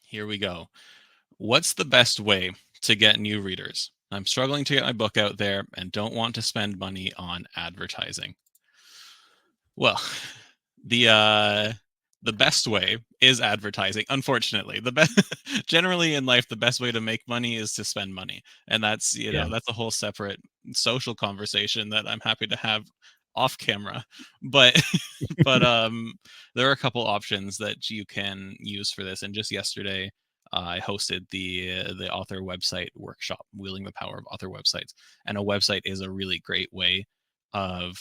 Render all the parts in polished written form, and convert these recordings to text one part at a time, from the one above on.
Here we go. What's the best way to get new readers? I'm struggling to get my book out there and don't want to spend money on advertising. Well, the best way is advertising. Unfortunately, the best generally in life, the best way to make money is to spend money, and that's Yeah. that's a whole separate social conversation that I'm happy to have off camera. But there are a couple options that you can use for this. And just yesterday, I hosted the author website workshop, Wielding the Power of Author Websites, and a website is a really great way of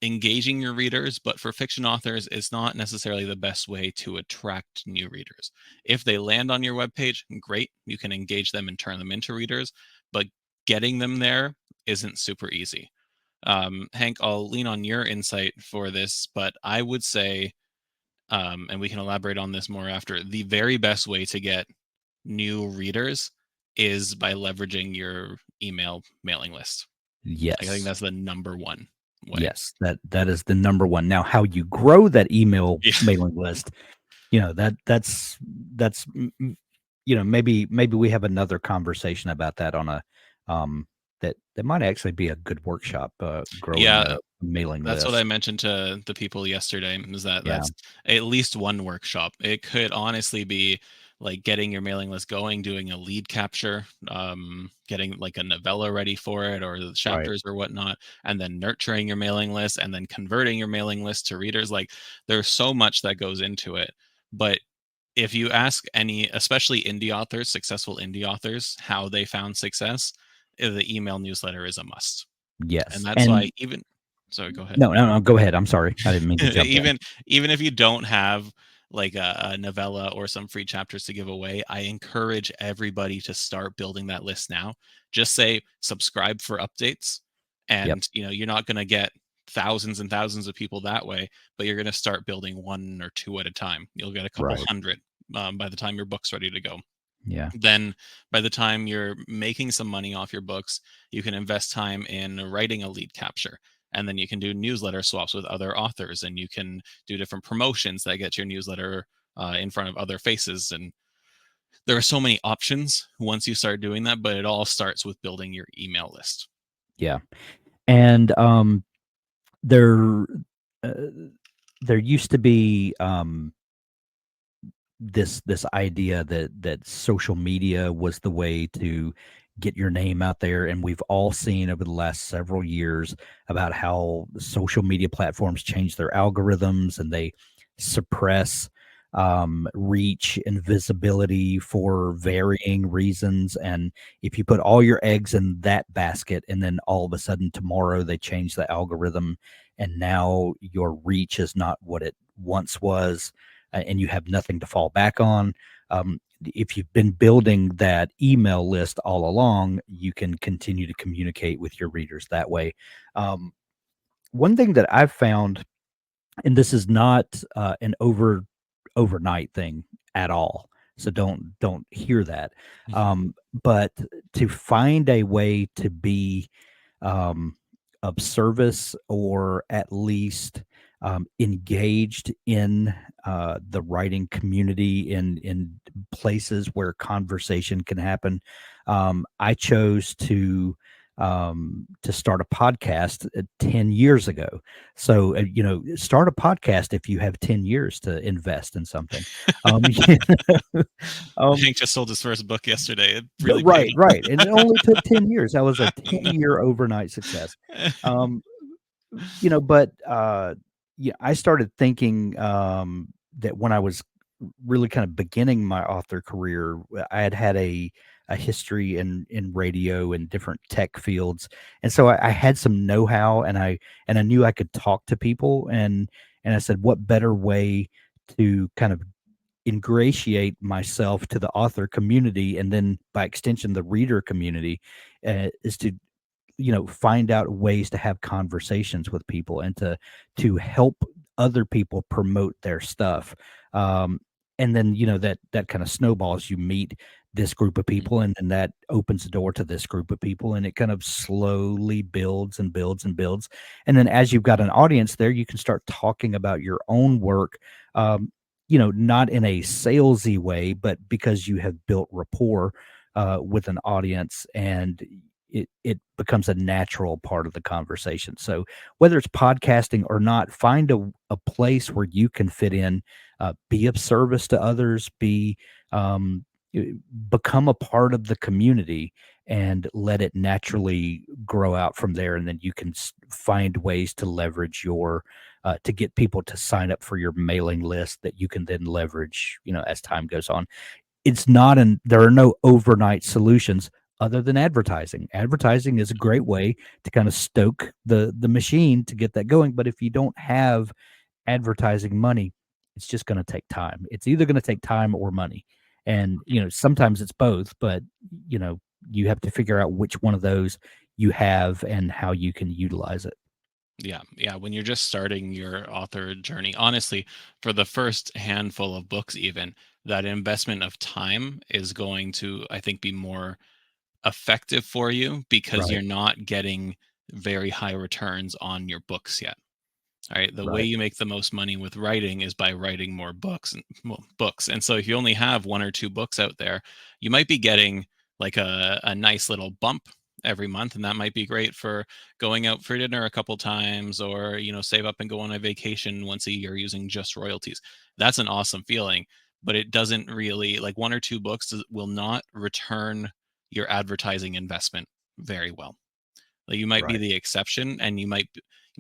engaging your readers, but for fiction authors, it's not necessarily the best way to attract new readers. If they land on your webpage, great, you can engage them and turn them into readers, but getting them there isn't super easy. Hank, I'll lean on your insight for this, but I would say, and we can elaborate on this more after, the very best way to get new readers is by leveraging your email mailing list. I think Yes. that's the number one way. Yes. That is the number one. Now, how you grow that email Yeah. mailing list, that's maybe we have another conversation about that on a that might actually be a good workshop, growing Yeah, a mailing that's what I list. mentioned to the people yesterday, is that Yeah. that's at least one workshop. It could honestly be like getting your mailing list going, doing a lead capture, getting like a novella ready for it or the Right. chapters or whatnot, and then nurturing your mailing list and then converting your mailing list to readers. Like there's so much that goes into it. But if you ask any, especially indie authors, successful indie authors, how they found success, the email newsletter is a must. And Yes. that's why And even, sorry, go ahead. no, no, no, go ahead. I'm sorry. I didn't mean to jump in. Even if you don't have like a novella or some free chapters to give away, I encourage everybody to start building that list now. Just say subscribe for updates, Yep. and you're not going to get thousands and thousands of people that way, but you're going to start building one or two at a time. You'll get a couple Right. hundred by the time your book's ready to go. Yeah. Then by the time you're making some money off your books, you can invest time in writing a lead capture. And then you can do newsletter swaps with other authors, and you can do different promotions that get your newsletter in front of other faces. And there are so many options once you start doing that, but it all starts with building your email list. Yeah. And there uh, there used to be this idea that social media was the way to get your name out there, and we've all seen over the last several years about how social media platforms change their algorithms and they suppress reach and visibility for varying reasons. And if you put all your eggs in that basket and then all of a sudden tomorrow they change the algorithm and now your reach is not what it once was, and you have nothing to fall back on. If you've been building that email list all along, you can continue to communicate with your readers that way. One thing that I've found, and this is not an overnight thing at all, so don't hear that. But to find a way to be um, of service, or at least engaged in the writing community in places where conversation can happen. I chose to start a podcast 10 years ago. So, start a podcast if you have 10 years to invest in something. You um, Hank just sold his first book yesterday. It really paid right, right. And it only took 10 years. That was a 10-year overnight success. him. Um, but yeah, I started thinking that when I was really kind of beginning my author career, I had a history in radio and different tech fields, and so I had some know how, and I knew I could talk to people, and I said, what better way to kind of ingratiate myself to the author community, and then by extension the reader community, is to find out ways to have conversations with people and to help other people promote their stuff. And then that kind of snowballs. You meet this group of people, and then that opens the door to this group of people, and it kind of slowly builds and builds and builds. And then as you've got an audience there, you can start talking about your own work. not in a salesy way, but because you have built rapport with an audience, and it becomes a natural part of the conversation. So whether it's podcasting or not, find a place where you can fit in, be of service to others, um, become a part of the community, and let it naturally grow out from there. And then you can find ways to leverage your to get people to sign up for your mailing list that you can then leverage, as time goes on. It's not an There are no overnight solutions other than advertising. Advertising is a great way to kind of stoke the machine to get that going. But if you don't have advertising money, it's just going to take time. It's either going to take time or money. And, sometimes it's both, but, you know, you have to figure out which one of those you have and how you can utilize it. Yeah, yeah. When you're just starting your author journey, honestly, for the first handful of books, even that investment of time is going to, I think, be more effective for you because Right. you're not getting very high returns on your books yet. All right. The way Right. you make the most money with writing is by writing more books and well, books. And so if you only have one or two books out there, you might be getting like a nice little bump every month. And that might be great for going out for dinner a couple times or, save up and go on a vacation once a year using just royalties. That's an awesome feeling. But it doesn't really, like, one or two books will not return your advertising investment very well. Like, you might be Right. the exception, and you might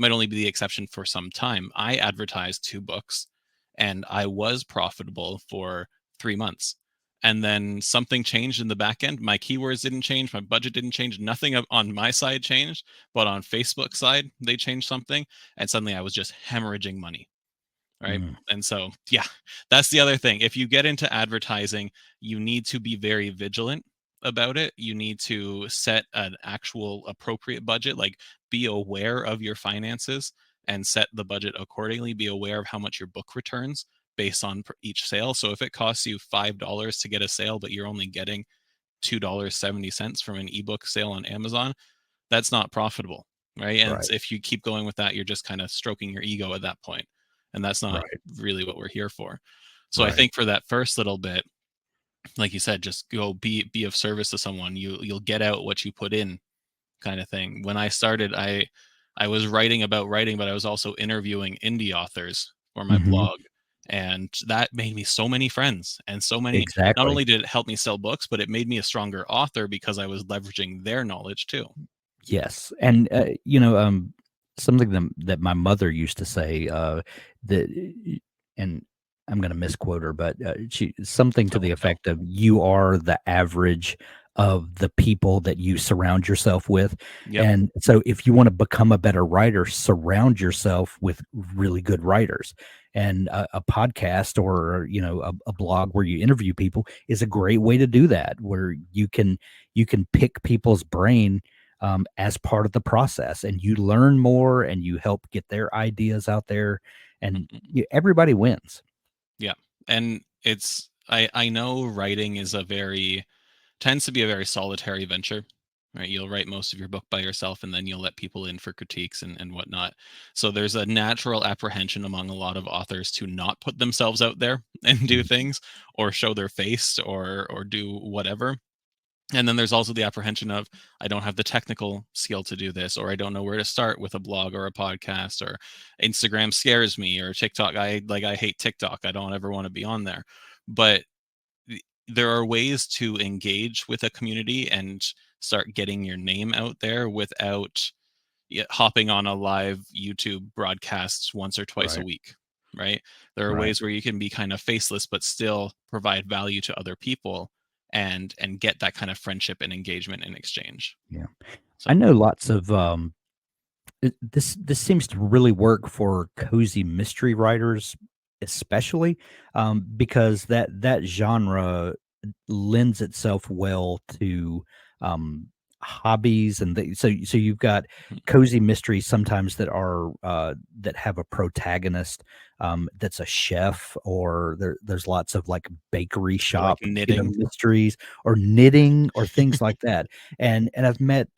only be the exception for some time. I advertised two books, and I was profitable for 3 months. And then something changed in the back end. My keywords didn't change, my budget didn't change, nothing on my side changed, but on Facebook side, they changed something, and suddenly I was just hemorrhaging money. Right. Mm. And so, yeah, that's the other thing. If you get into advertising, you need to be very vigilant about it. You need to set an actual appropriate budget, like be aware of your finances and set the budget accordingly. Be aware of how much your book returns based on each sale. So if it costs you $5 to get a sale, but you're only getting $2.70 from an ebook sale on Amazon, that's not profitable, right? And Right. if you keep going with that, you're just kind of stroking your ego at that point, and that's not Right. really what we're here for. So I Right. think for that first little bit, like you said, just go be of service to someone. You'll get out what you put in, kind of thing. When I started, I was writing about writing, but I was also interviewing indie authors for my Hmm. blog. And that made me so many friends and so many, not Exactly. only did it help me sell books, but it made me a stronger author because I was leveraging their knowledge too. Yes, and, something that my mother used to say, that and I'm gonna misquote her, but, she something to Oh the no. effect of, "You are the average of the people that you surround yourself with," Yep. and so if you wanna become a better writer, surround yourself with really good writers, and a podcast or, a blog where you interview people is a great way to do that, where you can pick people's brain, as part of the process, and you learn more and you help get their ideas out there, and Mhm. everybody wins. Yeah. And I know writing is a very tends to be a very solitary venture, right? You'll write most of your book by yourself and then you'll let people in for critiques and whatnot. So there's a natural apprehension among a lot of authors to not put themselves out there and do Mhm. things or show their face or do whatever. And then there's also the apprehension of, I don't have the technical skill to do this, or I don't know where to start with a blog or a podcast, or Instagram scares me, or TikTok. I hate TikTok. I don't ever want to be on there. But there are ways to engage with a community and start getting your name out there without hopping on a live YouTube broadcast once or twice a Right, week, right? There are right. ways where you can be kind of faceless but still provide value to other people and get that kind of friendship and engagement in exchange. Yeah. So, I know lots of, this seems to really work for cozy mystery writers, especially, because that genre lends itself well to, hobbies, and so you've got mhm, cozy mysteries sometimes that have a protagonist, that's a chef, or there's lots of, like, bakery or like shop, knitting. mysteries, or knitting, or things like that, and I've met,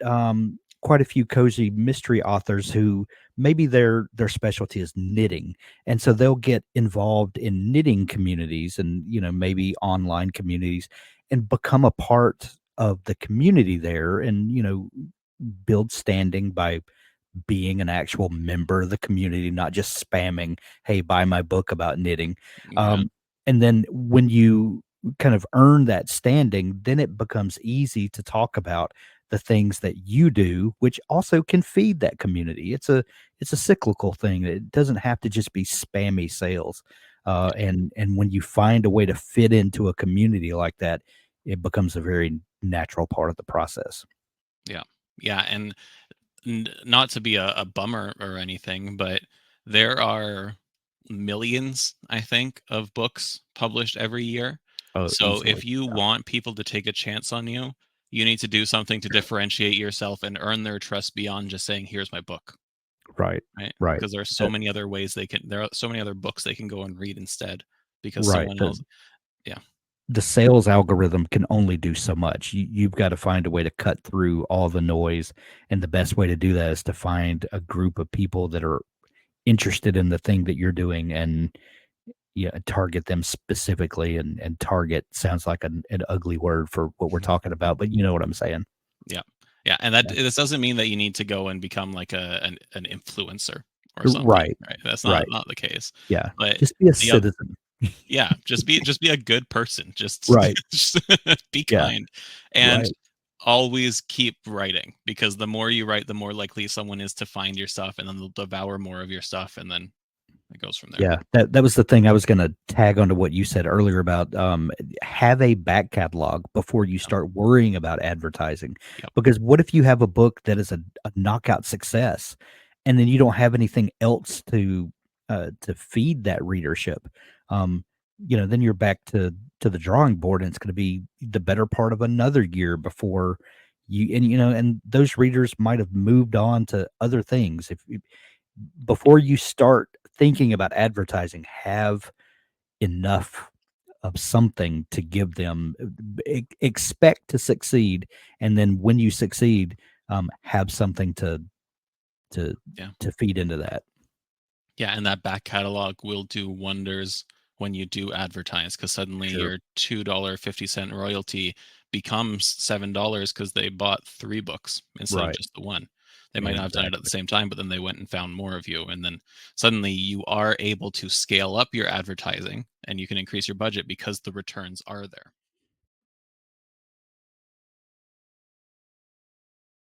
quite a few cozy mystery authors who maybe their specialty is knitting, and so they'll get involved in knitting communities and, maybe online communities, and become a part of the community there, and, build standing by being an actual member of the community, not just spamming, "Hey, buy my book about knitting." Yeah. Um, and then when you kind of earn that standing, then it becomes easy to talk about the things that you do, which also can feed that community. It's a cyclical thing. It doesn't have to just be spammy sales. And when you find a way to fit into a community like that, it becomes a very natural part of the process. Yeah. Yeah, and not to be a bummer or anything, but there are millions, I think, of books published every year. Oh, So if easily. you Yeah. want people to take a chance on you, you need to do something to differentiate yourself and earn their trust beyond just saying, "Here's my book," Right. right? Right. Because there are so That many other ways there are so many other books they can go and read instead because right. someone The else. Yeah. the sales algorithm can only do so much. You've got to find a way to cut through all the noise, and the best way to do that is to find a group of people that are interested in the thing that you're doing, and yeah, target them specifically. And target sounds like an ugly word for what we're talking about, but you know what I'm saying. Yeah. Yeah, and that Yeah. this doesn't mean that you need to go and become like an influencer or something, Right. right? That's not Right. not the case. Yeah. But Just be a the oth citizen. yeah, just be a good person. Just Right. just be Yeah. kind, and Right. always keep writing, because the more you write, the more likely someone is to find your stuff, and then they'll devour more of your stuff, and then it goes from there. Yeah, that was the thing I was gonna tag onto what you said earlier about, have a back catalog before you Yep, start worrying about advertising, yep, because what if you have a book that is a knockout success, and then you don't have anything else to feed that readership? Um, then you're back to the drawing board, and it's gonna be the better part of another year before and those readers might have moved on to other things. If before you start thinking about advertising, have enough of something to give them. Expect to succeed, and then when you succeed, have something to yeah. to feed into that. Yeah, and that back catalog will do wonders when you do advertise, because suddenly Sure. your $2.50 royalty becomes $7 because they bought 3 books instead of Right. just the 1. They might not have done it at the Exactly. same time, but then they went and found more of you, and then suddenly you are able to scale up your advertising, and you can increase your budget because the returns are there.